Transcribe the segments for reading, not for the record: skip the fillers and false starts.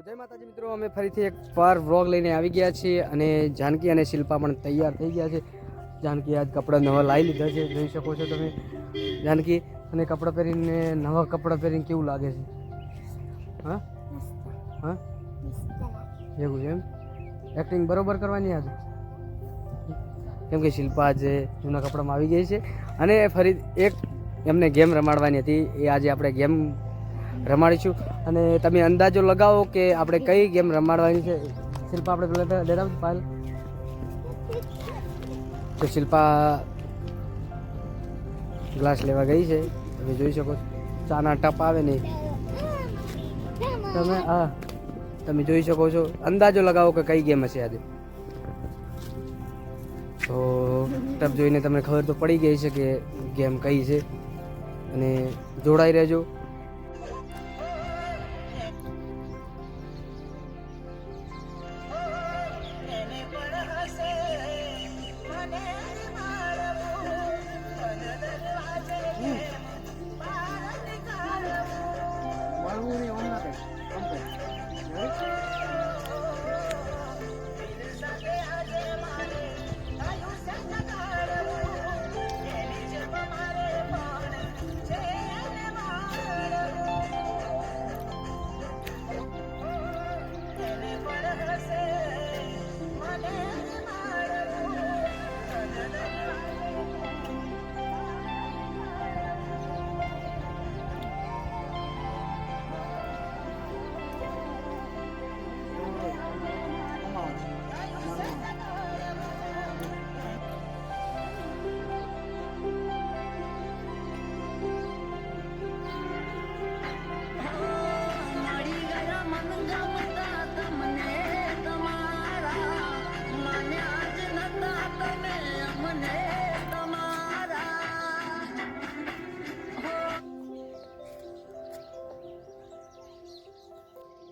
જય માતાજી મિત્રો, અમે ફરીથી એક વાર વ્લોગ લઈને આવી ગયા છીએ અને જાનકી અને શિલ્પા પણ તૈયાર થઈ ગયા છે. જાનકી આજ કપડાં નવા લાવી લીધા છે, જોઈ શકો છો તમે. જાનકી અને કપડાં પહેરીને નવા કપડાં પહેરીને કેવું લાગે છે? હા હા એવું એમ? એક્ટિંગ બરોબર કરવાની આજે, કેમ કે શિલ્પા આજે જૂના કપડામાં આવી ગઈ છે અને ફરી એક એમને ગેમ રમાડવાની હતી. એ આજે આપણે ગેમ રમાડીશું અને તમે અંદાજો લગાવો કે આપણે કઈ ગેમ રમાડવાની છે. શિલ્પા આપણે ડેરાવ ફાઇલ તો શિલ્પા ગ્લાસ લેવા ગઈ છે, તમે જોઈ શકો છો. ચાના ટપ આવે ને તમે જોઈ શકો છો. અંદાજો લગાવો કે કઈ ગેમ હશે આજે. તો ટપ જોઈને તમને ખબર તો પડી ગઈ છે કે ગેમ કઈ છે અને જોડાઈ રહેજો.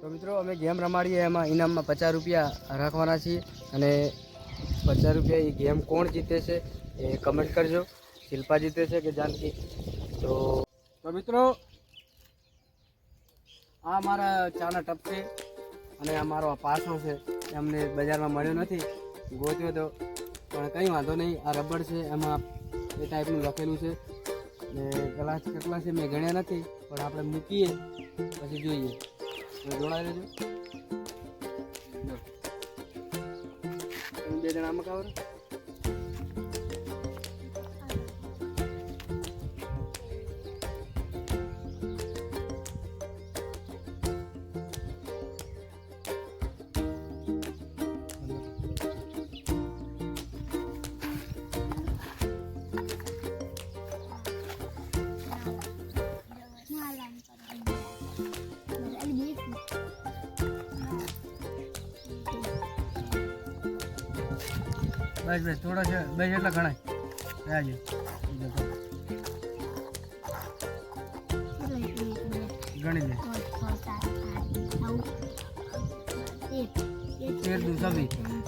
તો મિત્રો અમે ગેમ રમાડીએ, એમાં ઇનામમાં 50 રૂપિયા રાખવાના છીએ અને 50 રૂપિયા એ ગેમ કોણ જીતે છે એ કમેન્ટ કરજો. શિલ્પા જીતે છે કે જાનકી? તો મિત્રો આ મારા ચાના ટપ છે અને આ મારો પાસો છે. અમને બજારમાં મળ્યો નથી, ગોત્યો તો પણ કંઈ વાંધો નહીં. આ રબર છે, એમાં એ ટાઈપનું લખેલું છે ને ગ્લાસ કેટલા છે મેં ગણ્યા નથી, પણ આપણે મૂકીએ પછી જોઈએ. જોડાઈ લેજો. બે જણા આમાં કાવર બસ બસ થોડા છે, બસ એટલા ઘણા રાજી ગણી લે.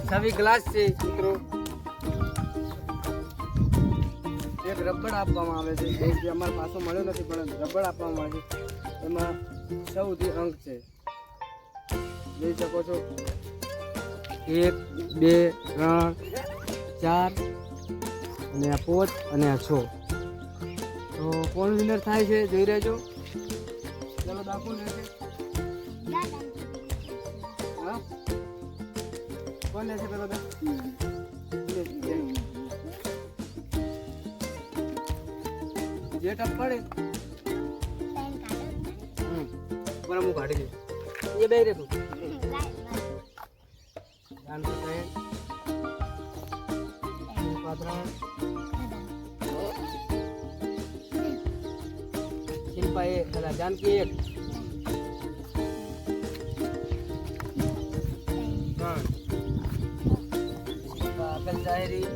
13 ગ્લાસ છે મિત્રો. એક રબર આપવામાં આવે છે, એક જે અમારા પાસો મળ્યો નથી પણ રબર આપવામાં આવે છે. એમાં સૌથી અંક છે, જોઈ શકો છો. 1 2 3 4 અને આ 5 અને આ 6. તો કોણ વિનર થાય છે જોઈ રહેજો. ચલો દાખલ લેશે. હા કોણ લેશે પેલો? જે ટપ પડે બરાબર હું કાઢી દઉં. એ બે રે તું શિલ્પા એક, જાનકી એક, 3 આગળ જાહેરી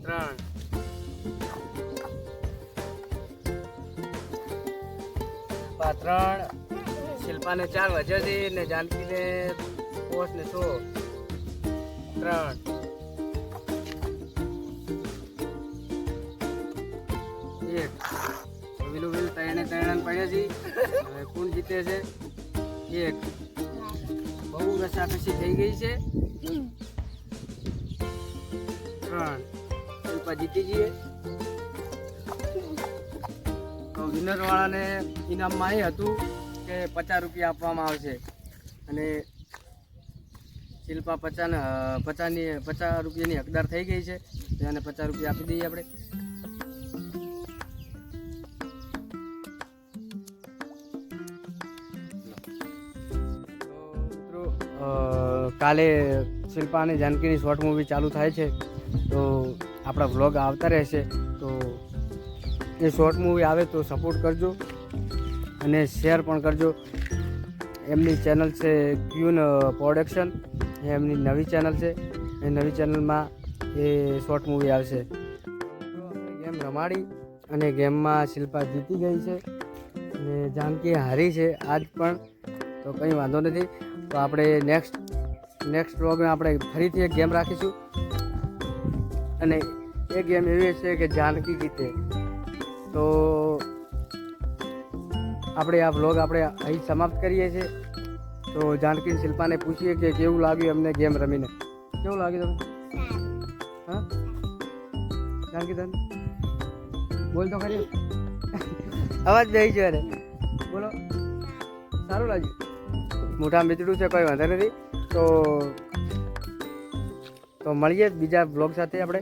3 3 શિલ્પાને 4 વજ્યા છે ને જાનકીને 5 ને 6 3 1 વિલું વિલ તૈણે પડ્યા છે. હવે કોણ જીતે છે 1. બહુ રસાકસી થઈ ગઈ છે 3. શિલ્પા જીતી જઈએ. તો વિનર વાળાને ઇનામમાં એ હતું કે 50 રૂપિયા આપવામાં આવશે અને શિલ્પા 50 રૂપિયાની હકદાર થઈ ગઈ છે. એને 50 રૂપિયા આપી દઈએ આપણે. તો મિત્રો કાલે શિલ્પા અને જાનકીની શોર્ટ મૂવી ચાલુ થાય છે તો આપણા વ્લોગ આવતા રહેશે. તો એ શોર્ટ મૂવી આવે તો સપોર્ટ કરજો અને શેર પણ કરજો. એમની ચેનલ છે ક્યુન પ્રોડક્શન, એમની નવી ચેનલ છે. એ નવી ચેનલમાં એ શોર્ટ મૂવી આવશે. ગેમ રમાડી અને ગેમમાં શિલ્પા જીતી ગઈ છે અને જાનકી હારી છે આજ પણ. તો કંઈ વાંધો નથી. તો આપણે નેક્સ્ટ વ્લોગમાં આપણે ફરીથી એક ગેમ રાખીશું અને એ ગેમ એવી છે કે જાનકી જીતે. તો આપણે આ વ્લોગ આપણે અહીં સમાપ્ત કરીએ છીએ. તો જાનકી શિલ્પાને પૂછીએ કે કેવું લાગ્યું એમને ગેમ રમીને. કેવું લાગ્યું તમને? હા જાનકી તને બોલ તો ખરી. અવાજ દઈ છે અરે બોલો. સારું લાગ્યું? મોટા મીતડું છે, કોઈ વાંધો નથી. તો મળીએ બીજા બ્લોગ સાથે આપણે.